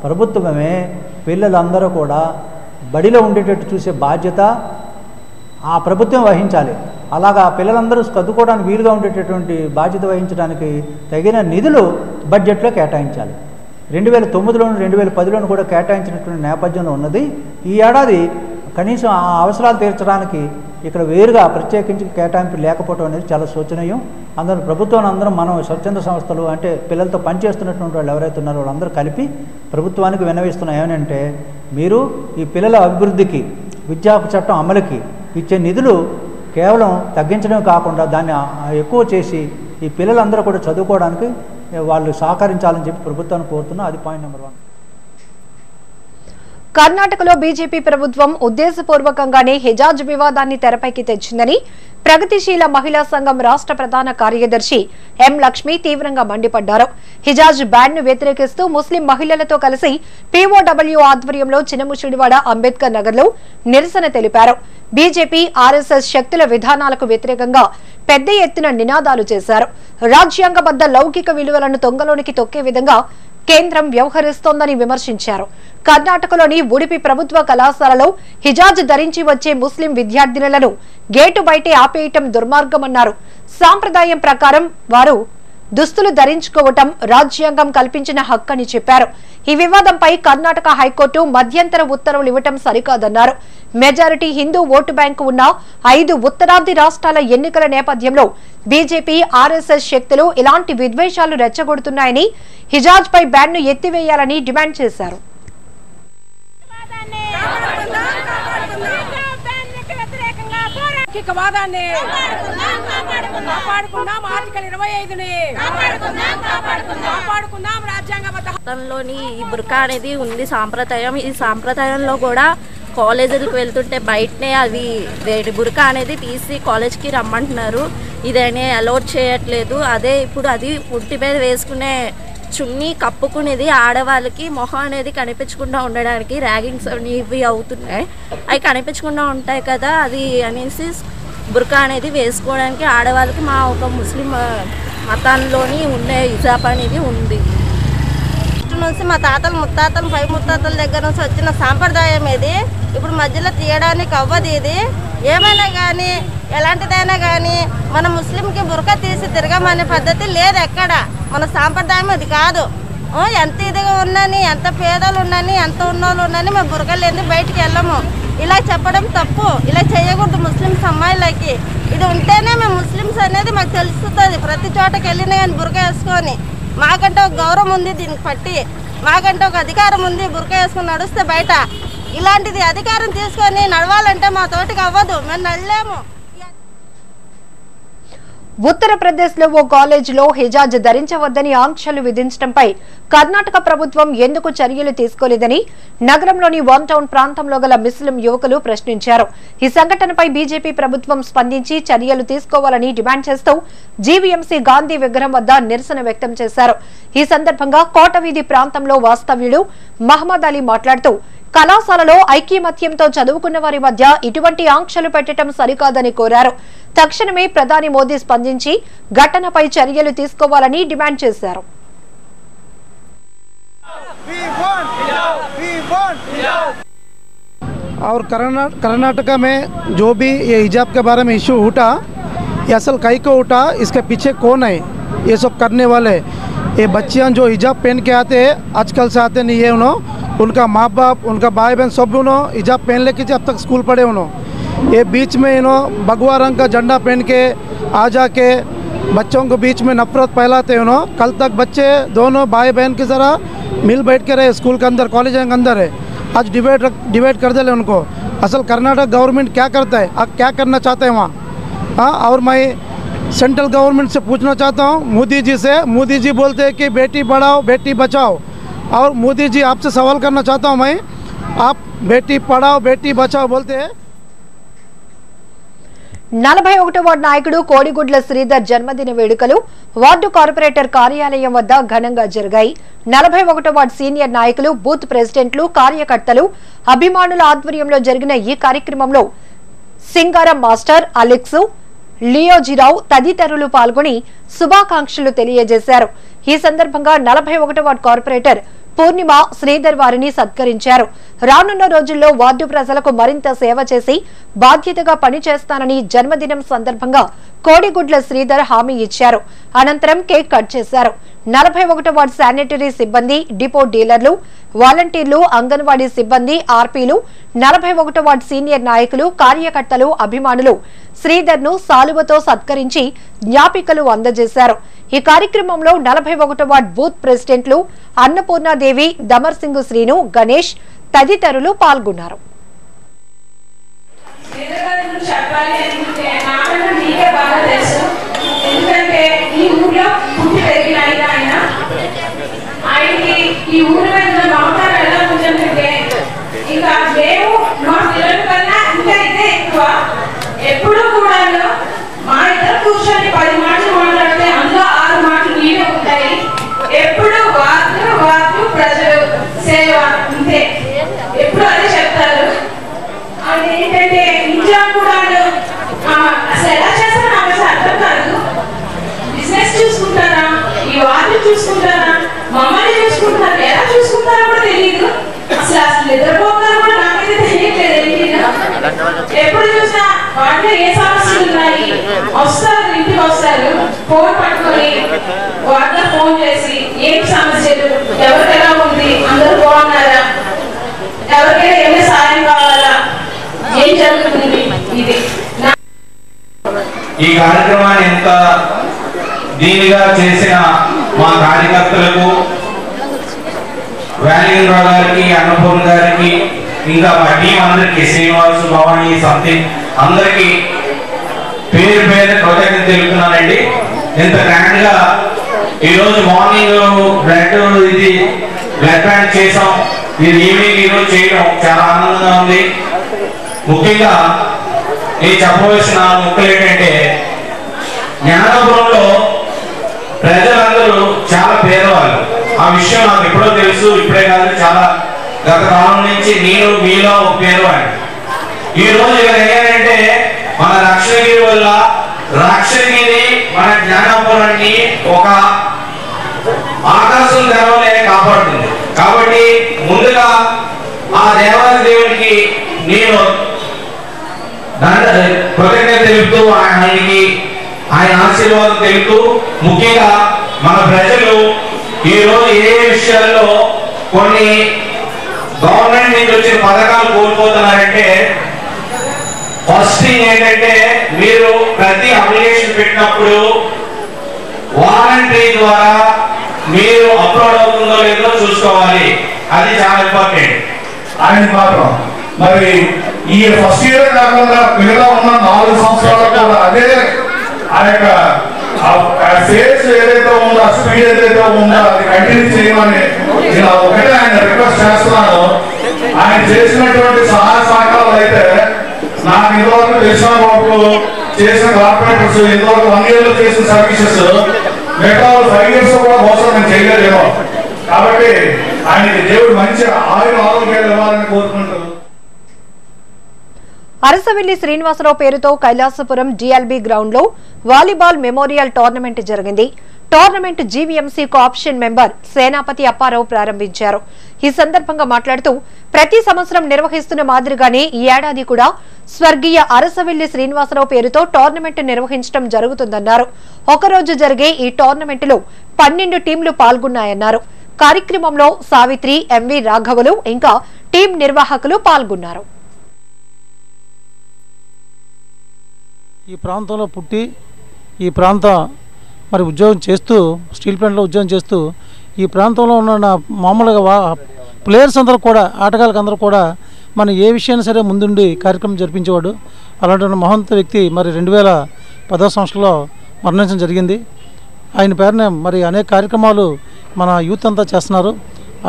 ప్రభుత్వమే పిల్లలందరూ కూడా బడిలో ఉండేటట్టు చూసే బాధ్యత ఆ ప్రభుత్వం వహించాలి. అలాగా పిల్లలందరూ చదువుకోవడానికి వీలుగా ఉండేటటువంటి బాధ్యత వహించడానికి తగిన నిధులు బడ్జెట్లో కేటాయించాలి. 2009లోను 2010లోను కూడా కేటాయించినటువంటి నేపథ్యంలో ఉన్నది. ఈ ఏడాది కనీసం ఆ అవసరాలు తీర్చడానికి ఇక్కడ వేరుగా ప్రత్యేకించి కేటాయింపు లేకపోవడం అనేది చాలా శోచనీయం. అందరూ ప్రభుత్వాన్ని అందరం మనం స్వచ్ఛంద సంస్థలు అంటే పిల్లలతో పనిచేస్తున్నటువంటి వాళ్ళు ఎవరైతే ఉన్నారో వాళ్ళందరూ కలిపి ప్రభుత్వానికి విన్నవిస్తున్నాం ఏమనంటే, మీరు ఈ పిల్లల అభివృద్ధికి విద్యా హక్కు చట్టం అమలుకి ఇచ్చే నిధులు కేవలం తగ్గించడం కాకుండా దాన్ని ఎక్కువ చేసి ఈ పిల్లలందరూ కూడా చదువుకోవడానికి వాళ్ళు సహకరించాలని చెప్పి ప్రభుత్వాన్ని కోరుతున్నా. అది పాయింట్ నెంబర్ 1. కర్ణాటకలో బీజేపీ ప్రభుత్వం ఉద్దేశపూర్వకంగానే హిజాజ్ వివాదాన్ని తెరపైకి తెచ్చిందని ప్రగతిశీల మహిళా సంఘం రాష్ట్ర ప్రధాన కార్యదర్శి ఎం లక్ష్మి తీవ్రంగా మండిపడ్డారు. హిజాజ్ బ్యాన్ ను వ్యతిరేకిస్తూ ముస్లిం మహిళలతో కలిసి పీఓడబ్ల్యూ ఆధ్వర్యంలో చినముషిడివాడ అంబేద్కర్ నగర్ లో నిరసన తెలిపారు. బీజేపీ ఆర్ఎస్ఎస్ శక్తుల విధానాలకు వ్యతిరేకంగా పెద్ద ఎత్తున నినాదాలు చేశారు. రాజ్యాంగబద్ద లౌకిక విలువలను తొంగలోనికి తొక్కే విధంగా కేంద్రం వ్యవహరిస్తోందని విమర్శించారు. కర్ణాటకలోని ఉడిపి ప్రభుత్వ కళాశాలలో హిజాజ్ ధరించి వచ్చే ముస్లిం విద్యార్థినులను గేటు బయటే ఆపేయటం దుర్మార్గమన్నారు. సాంప్రదాయం ప్రకారం వారు దుస్తులు ధరించుకోవటం రాజ్యాంగం కల్పించిన హక్కని చెప్పారు. ఈ వివాదంపై కర్ణాటక హైకోర్టు మధ్యంతర ఉత్తర్వులు ఇవ్వటం సరికాదన్నారు. మెజారిటీ హిందూ ఓటు బ్యాంకు ఉన్న 5 ఉత్తరాది రాష్ట్రాల ఎన్నికల నేపథ్యంలో బీజేపీ ఆర్ఎస్ఎస్ శక్తులు ఇలాంటి విద్వేషాలు రెచ్చగొడుతున్నాయని హిజాజ్ పై బ్యాన్ ను ఎత్తివేయాలని డిమాండ్ చేశారు. లోని ఈ బుర్కా అనేది ఉంది సాంప్రదాయం. ఈ సాంప్రదాయంలో కూడా కాలేజీలకు వెళ్తుంటే బయటనే అది బుర్కా అనేది తీసి కాలేజ్కి రమ్మంటున్నారు. ఇదనే అలౌట్ చేయట్లేదు. అదే ఇప్పుడు అది ఒంటి మీద వేసుకునే చున్నీ కప్పుకునేది ఆడవాళ్ళకి మొహం అనేది కనిపించకుండా ఉండడానికి ర్యాగింగ్స్ ఇవి అవుతున్నాయి. అవి కనిపించకుండా ఉంటాయి కదా, అది అనేసి బుర్కా అనేది వేసుకోవడానికి ఆడవాళ్ళకి మా ఒక ముస్లిం మతాల్లోని ఉండే హిజాబ్ అనేది ఉంది. నుంచి మా తాతలు ముత్తాతలు పై ముత్తాతల దగ్గర నుంచి వచ్చిన సాంప్రదాయం ఇది. ఇప్పుడు మధ్యలో తీయడానికి అవ్వదు. ఇది ఏమైనా కానీ ఎలాంటిదైనా కానీ మన ముస్లింకి బుర్కా తీసి తిరగమనే పద్ధతి లేదు ఎక్కడ. మన సాంప్రదాయం అది కాదు. ఎంత ఇదిగా ఉన్నాని, ఎంత పేదలు ఉన్నాని, ఎంత ఉన్నోళ్ళు ఉన్నాని మేము బుర్కా లేని బయటికి వెళ్ళము. ఇలా చెప్పడం తప్పు. ఇలా చేయకూడదు ముస్లిమ్స్ అమ్మాయిలకి. ఇది ఉంటేనే మేము ముస్లిమ్స్ అనేది మాకు తెలుస్తుంది. ప్రతి చోటకి వెళ్ళినా కానీ బుర్కా వేసుకొని మాకంటే ఒక గౌరవం ఉంది, దీనికి పట్టి మాకంటే ఒక అధికారం ఉంది. బుర్కా వేసుకొని నడుస్తే బయట ఇలాంటిది అధికారం తీసుకొని నడవాలంటే మా తోటికి అవ్వదు, మేము నడలేము. ఉత్తరప్రదేశ్ లో ఓ కాలేజీలో హిజాజ్ ధరించవద్దని ఆంక్షలు విధించడంపై కర్ణాటక ప్రభుత్వం ఎందుకు చర్యలు తీసుకోలేదని నగరంలోని 1 టౌన్ ప్రాంతంలో గల ముస్లిం యువకులు ప్రశ్నించారు. ఈ సంఘటనపై బీజేపీ ప్రభుత్వం స్పందించి చర్యలు తీసుకోవాలని డిమాండ్ చేస్తూ జీవీఎంసీ గాంధీ విగ్రహం వద్ద నిరసన వ్యక్తం చేశారు. ఈ సందర్భంగా కోటవీధి ప్రాంతంలో వాస్తవ్యుడు మహమ్మద్ అలీ మాట్లాడుతూ కళాశాలలో ఐకమత్యంతో చదువుకున్న వారి మధ్య ఇటువంటి ఆంక్షలు పెట్టడం సరికాదని కోరారు. తక్షణమే ప్రధాని మోదీ స్పందించి ఘటనపై చర్యలు తీసుకోవాలని డిమాండ్ చేశారు. और कर्नाटका में जो भी ये हिजाब के बारे में इशू उठा, ये असल कई को उठा, इसके पीछे कौन है ये सब करने वाले? ये बच्चियां जो हिजाब पहन के आते हैं, आजकल से आते नहीं है उनका माँ बाप, उनका भाई बहन सब हिजाब पहन लेके अब तक स्कूल पढ़े ये बीच में भगवा रंग का झंडा पहन के आ जाके बच्चों को बीच में नफरत फैलाते कल तक बच्चे दोनों भाई बहन की तरह मिल बैठ के रहे स्कूल के अंदर, कॉलेज के अंदर है। आज डिबेट कर दे उनको। असल कर्नाटक गवर्नमेंट क्या करता है, आप क्या करना चाहते हैं वहाँ? हाँ, और मैं सेंट्रल गवर्नमेंट से पूछना चाहता हूँ मोदी जी से। मोदी जी बोलते हैं कि बेटी पढ़ाओ बेटी बचाओ, और मोदी जी आपसे सवाल करना चाहता हूँ मैं, आप बेटी पढ़ाओ बेटी बचाओ बोलते हैं। 41వ వార్డు నాయకుడు కోడిగుడ్ల శ్రీధర్ జన్మదిన వేడుకలు వార్డు కార్పొరేటర్ కార్యాలయం వద్ద ఘనంగా జరిగాయి. 41వ వార్డు సీనియర్ నాయకులు, బూత్ ప్రెసిడెంట్లు, కార్యకర్తలు, అభిమానుల ఆధ్వర్యంలో జరిగిన ఈ కార్యక్రమంలో సింగారం మాస్టర్, అలెక్స్, లియోజీరావు తదితరులు పాల్గొని శుభాకాంక్షలు తెలియజేశారు. ఈ సందర్భంగా 41వ వార్డు కార్పొరేటర్ పూర్ణిమ శ్రీధర్ వారిని సత్కరించారు. రానున్న రోజుల్లో వార్డు ప్రజలకు మరింత సేవ చేసి బాధ్యతగా పనిచేస్తానని జన్మదినం సందర్భంగా కోడిగుడ్ల శ్రీధర్ హామీ ఇచ్చారు. అనంతరం కేక్ కట్ చేశారు. 41వ వార్డు శానిటరీ సిబ్బంది, డిపో డీలర్లు, వాలంటీర్లు, అంగన్వాడీ సిబ్బంది, ఆర్పీలు, 41వ వార్డు సీనియర్ నాయకులు, కార్యకర్తలు, అభిమానులు శ్రీధర్ ను సాలువతో సత్కరించి జ్ఞాపికలు అందజేశారు. ఈ కార్యక్రమంలో 41వ వార్డు బూత్ ప్రెసిడెంట్లు అన్నపూర్ణాదేవి, దమర్ సింగ్ శ్రీను, గణేష్ తదితరులు పాల్గొన్నారు. ఎప్పుడు కూడా మా ఇద్దరు కూర్చొని 10 మాటలు మాట్లాడితే అందులో 6 మాటలు నీవే ఉంటాయి. ఎప్పుడు వార్డు ప్రజలు సేవ అంతే, ఎప్పుడు అదే చెప్తారు. అది ఏంటంటే ఇంట్లో కూడా అసలు ఎలా చేస్తారో నాకు అసలు అర్థం కాదు. బిజినెస్ చూసుకుంటారా, ఈ వార్డు చూసుకుంటారా, మమ్మల్ని చూసుకుంటారా, ఎలా చూసుకుంటారో కూడా తెలియదు. అసలు నిద్రపోతారో కూడా నాకైతే తెలియట్లేదు. ఎప్పుడు చూసినా వాటిలో ఏ సమస్యలు ఉన్నాయి వస్తారు, ఇంటికి వస్తారు, ఫోన్ పట్టుకొని వాటిలో ఫోన్ చేసి ఏంటి సమస్యలు, ఎవరికి ఎలా ఉంది, అందరూ బాగున్నారా, ఎవరికైనా ఏమైనా సాయం కావాలా, ఏం జరుగుతుంది. ఇది ఈ కార్యక్రమాన్ని ఎంత దీనిగా చేసిన మా కార్యకర్తలకు, వేణుగోపాల్ గారికి, అన్నపూర్ణ గారికి, ఇంకా మా టీం అందరికి, శ్రీనివాస్, భవానీ, సంథింగ్ అందరికి పేరు పేరు కృతజ్ఞత తెలుపుతున్నానండి. ఇంత గ్రాండ్ గా ఈరోజు మార్నింగ్ బ్లడ్ బ్యాంక్ చేసాం. ఇది ఈవినింగ్ ఈరోజు చేయడం చాలా ఆనందంగా ఉంది. ముఖ్యంగా నేను చెప్పవలసిన ముక్కలు ఏంటంటే, జ్ఞానపురంలో ప్రజలందరూ చాలా పేదవాళ్ళు. ఆ విషయం నాకు ఎప్పుడో తెలుసు, ఇప్పుడే కాదు, చాలా గత కాలం నుంచి నేను మీలో ఒక పేదవాడిని. ఈ రోజు ఇక్కడ ఏంటంటే మన రక్షణగిరి వల్ల రక్షణగిరి మన జ్ఞానపురాన్ని ఒక ఆకాశం తెరవలే కాపాడుతుంది. కాబట్టి ముందుగా ఆ దేవాది దేవునికి నేను కృతజ్ఞత తెలుపుతూ ఆయనకి ఆయన ఆశీర్వాదం తెలుపుతూ, ముఖ్యంగా మన ప్రజలు ఈ రోజు ఏ విషయాల్లో కొన్ని గవర్నమెంట్ నుంచి వచ్చిన పథకాలు కోల్పోతున్నారంటే, ఫస్ట్ థింగ్ ఏంటంటే మీరు ప్రతి అప్లికేషన్ పెట్టినప్పుడు వాలంటరీ ద్వారా మీరు అప్లోడ్ అవుతుందో లేదో చూసుకోవాలి. అది చాలా ఇంపార్టెంట్. ఆయన మాత్రం మరి ఈ ఫస్ట్ ఇయర్ కాకుండా మిగతా ఉన్న 4 సంవత్సరాలు కూడా అదే ఆ యొక్క ఫేస్ ఏదైతే ఉందో, ఆ స్పీడ్ ఏదైతే ఉందో అది కంటిన్యూ చేయమని నేను ఒకటే ఆయన రిక్వెస్ట్ చేస్తున్నాను. ఆయన చేసినటువంటి సహాయ సహకారాలు అయితే నాకు ఇంతవరకు తెలిసిన వాళ్ళు చేసిన కార్పొరేటర్స్ ఇంతవరకు 1 year లో చేసిన సర్వీసెస్ మిగతా 5 years కూడా కోసం నేను చేయలేదేమో. కాబట్టి ఆయనకి దేవుడు మంచి ఆరోగ్యాలు ఇవ్వాలని కోరుకుంటూ, అరసవెల్లి శ్రీనివాసరావు పేరుతో కైలాసపురం డిఎల్బీ గ్రౌండ్ లో వాలీబాల్ మెమోరియల్ టోర్నమెంట్ జరిగింది. Tournament GVMC cooption member Senapathi Apparao ప్రారంభించారు. ఈ సందర్భంగా మాట్లాడుతూ, ప్రతి సంవత్సరం నిర్వహిస్తున్న మాదిరిగానే ఈ ఏడాది కూడా స్వర్గీయ అరసవెల్లి శ్రీనివాసరావు పేరుతో టోర్నమెంట్ నిర్వహించడం జరుగుతుందన్నారు. ఒకరోజు జరిగే ఈ టోర్నమెంటులో 12 టీంలు పాల్గొన్నాయన్నారు. కార్యక్రమంలో సావిత్రి, ఎంవి రాఘవులు ఇంకా టీం నిర్వాహకులు పాల్గొన్నారు. ఈ ప్రాంతంలో పుట్టి ఈ ప్రాంతం మరి ఉద్యోగం చేస్తూ, స్టీల్ ప్లాంట్లో ఉద్యోగం చేస్తూ, ఈ ప్రాంతంలో ఉన్న మామూలుగా ప్లేయర్స్ అందరూ కూడా, ఆటగాళ్ళకి అందరూ కూడా మన ఏ విషయాన్ని సరే ముందుండి కార్యక్రమం జరిపించేవాడు. అలాంటి మహోన్నత వ్యక్తి మరి 2010 సంవత్సరంలో మరణించడం జరిగింది. ఆయన పేరున మరి అనేక కార్యక్రమాలు మన యూత్ అంతా చేస్తున్నారు.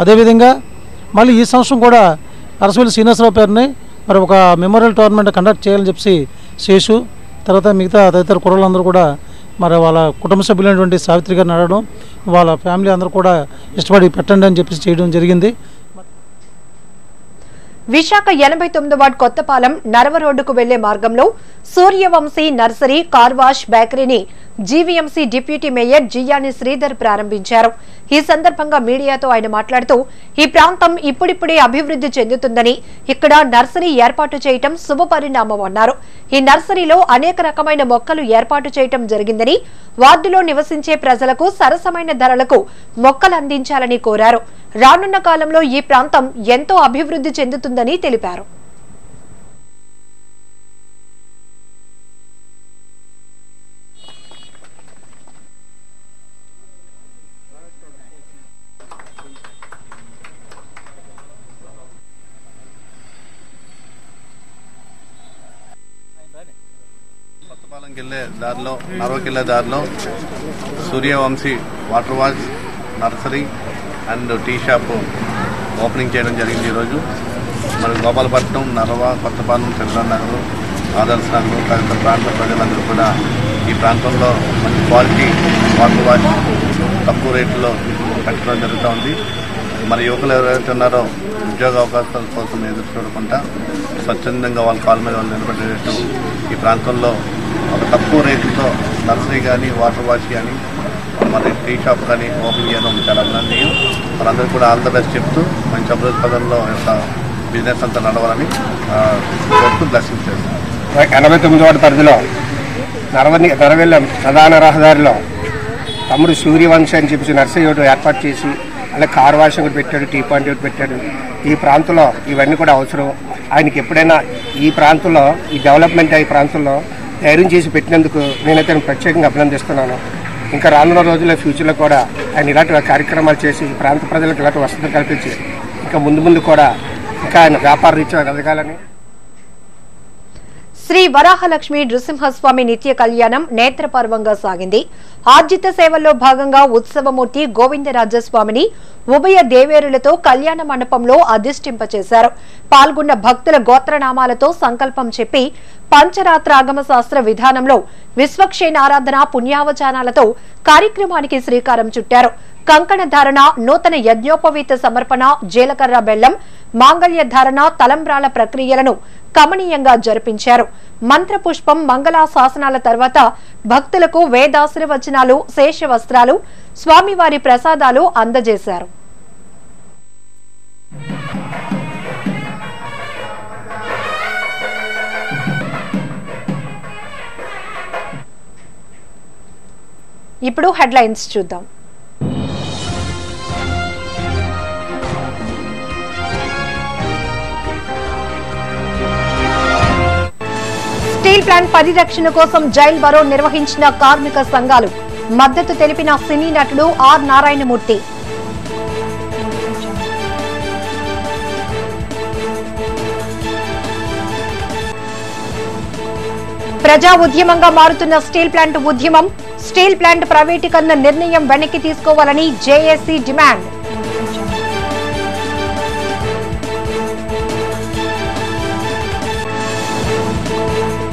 అదేవిధంగా మళ్ళీ ఈ సంవత్సరం కూడా అరసవెల్లి శ్రీనివాసరావు పేరుని మరి ఒక మెమోరియల్ టోర్నమెంట్ కండక్ట్ చేయాలని చెప్పి శేషు తర్వాత మిగతా తదితర కుర్రలందరూ కూడా మరి వాళ్ళ కుటుంబ సభ్యులైనటువంటి సావిత్రి గారిని అడగడం, వాళ్ళ ఫ్యామిలీ అందరూ కూడా ఇష్టపడి పెట్టండి అని చెప్పేసి చేయడం జరిగింది. విశాఖ 89వ వార్డ్ కొత్తపాలెం నరవ రోడ్డుకు వెళ్లే మార్గంలో సూర్యవంశీ నర్సరీ కార్ వాష్ బేకరీని GVMC deputy mayor Jiyani Sridhar ప్రారంభించారు. ఈ సందర్భంగా మీడియాతో ఆయన మాట్లాడుతూ ఈ ప్రాంతం ఇప్పుడిప్పుడే అభివృద్ధి చెందుతుందని, ఇక్కడ నర్సరీ ఏర్పాటు చేయటం శుభపరిణామమన్నారు. ఈ నర్సరీలో అనేక రకమైన మొక్కలు ఏర్పాటు చేయటం జరిగిందని, వార్డులో నివసించే ప్రజలకు సరసమైన ధరలకు మొక్కలు అందించాలని కోరారు. రానున్న కాలంలో ఈ ప్రాంతం ఎంతో అభివృద్ధి చెందుతుందని తెలిపారు. కొత్తపాలెంకి వెళ్ళే దారిలో, నరవకి వెళ్ళే దారిలో Suryavanshi water wash nursery and tea shop opening చేయడం జరిగింది. ఈరోజు మన గోపాలపట్నం, నరవ, కొత్తపాలెం, చంద్రనగర్, ఆదర్శ నగర్ తదితర ప్రాంత ప్రజలందరూ కూడా ఈ ప్రాంతంలో మంచి క్వాలిటీ వాటర్ వాష్ తక్కువ రేట్లో పెట్టడం జరుగుతూ ఉంది. మరి యువకులు ఎవరైతే ఉన్నారో ఉద్యోగ అవకాశాల కోసం ఎదురు చూడకుండా స్వచ్ఛందంగా వాళ్ళ కాళ్ళ మీద వాళ్ళు నిలబడేటట్టు ఈ ప్రాంతంలో ఒక తక్కువ రేట్లతో నర్సరీ కానీ, వాటర్ వాష్ కానీ, మరి టీ షాప్ కానీ ఓపెన్ చేయడం చాలా అభినందనీయం. మనందరూ కూడా ఆల్ ద బెస్ట్ చెప్తూ మంచి అభివృద్ధి పదంలో యొక్క బిజినెస్ అంతా నడవాలని కోరుతూ బ్లెస్సింగ్ చేస్తాం. 89వ వార్డు పరిధిలో నరవెల్లం ప్రధాన రహదారిలో తమ్ముడు సూర్యవంశీ అని చెప్పేసి నర్సరీ ఒకటి ఏర్పాటు చేసి, అలాగే కార్ వాష్ ఒకటి పెట్టాడు, టీ పాయింట్ ఒకటి పెట్టాడు. ఈ ప్రాంతంలో ఇవన్నీ కూడా అవసరం. ఆయనకి ఎప్పుడైనా ఈ ప్రాంతంలో ఈ డెవలప్మెంట్ ఈ ప్రాంతంలో ధైర్యం చేసి పెట్టినందుకు నేనైతే ప్రత్యేకంగా అభినందిస్తున్నాను. ఇంకా రానున్న రోజుల్లో ఫ్యూచర్లో కూడా ఆయన ఇలాంటి కార్యక్రమాలు చేసి ప్రాంత ప్రజలకు ఇలాంటి వసతులు కల్పించి ఇంకా ముందు కూడా ఇంకా ఆయన వ్యాపార రీత్యా ఎదగాలని. శ్రీ వరాహలక్ష్మి నృసింహస్వామి నిత్య కళ్యాణం నేత్రపర్వంగా సాగింది. ఆర్జిత సేవల్లో భాగంగా ఉత్సవమూర్తి గోవిందరాజస్వామిని ఉభయ దేవేరులతో కళ్యాణ మండపంలో అధిష్ఠింపచేశారు. పాల్గొన్న భక్తుల గోత్రనామాలతో సంకల్పం చెప్పి పంచరాత్ర ఆగమ శాస్త్ర విధానంలో విశ్వక్షేణ ఆరాధన పుణ్యావచానాలతో కార్యక్రమానికి శ్రీకారం చుట్టారు. కంకణ ధారణ, నూతన యజ్ఞోపవీత సమర్పణ, జీలకర్ర బెల్లం, మాంగళ్య ధారణ, తలంబ్రాల ప్రక్రియలను కమనీయంగా జరిపించారు. మంత్రపుష్పం, మంగళా శాసనాల తర్వాత భక్తులకు వేదాశీర్వచనాలు, శేష వస్త్రాలు, స్వామివారి ప్రసాదాలు అందజేశారు. ఇప్పుడు హెడ్లైన్స్ చూద్దాం. స్టీల్ ప్లాంట్ పరిరక్షణ కోసం జైల్ బరో నిర్వహించిన కార్మిక సంఘాలు. మద్దతు తెలిపిన సినీ నటుడు ఆర్ నారాయణమూర్తి. ప్రజా ఉద్యమంగా మారుతున్న స్టీల్ ప్లాంట్ ఉద్యమం. స్టీల్ ప్లాంట్ ప్రైవేటీకరణ నిర్ణయం వెనక్కి తీసుకోవాలని జేఏసీ డిమాండ్.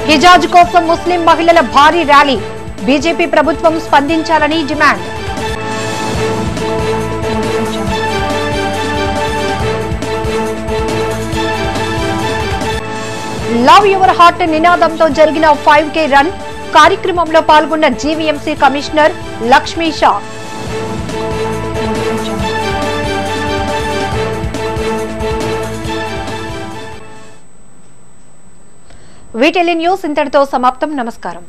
హిజాజ్ కోసం ముస్లిం మహిళల భారీ ర్యాలీ. బీజేపీ ప్రభుత్వం స్పందించాలని డిమాండ్. లవ్ యువర్ హార్ట్ నినాదంతో జరిగిన 5K రన్. కార్యక్రమంలో పాల్గొన్న జీవీఎంసీ కమిషనర్ లక్ష్మీ షా. వీటిలి న్యూస్ ఇంతటితో సమాప్తం. నమస్కారం.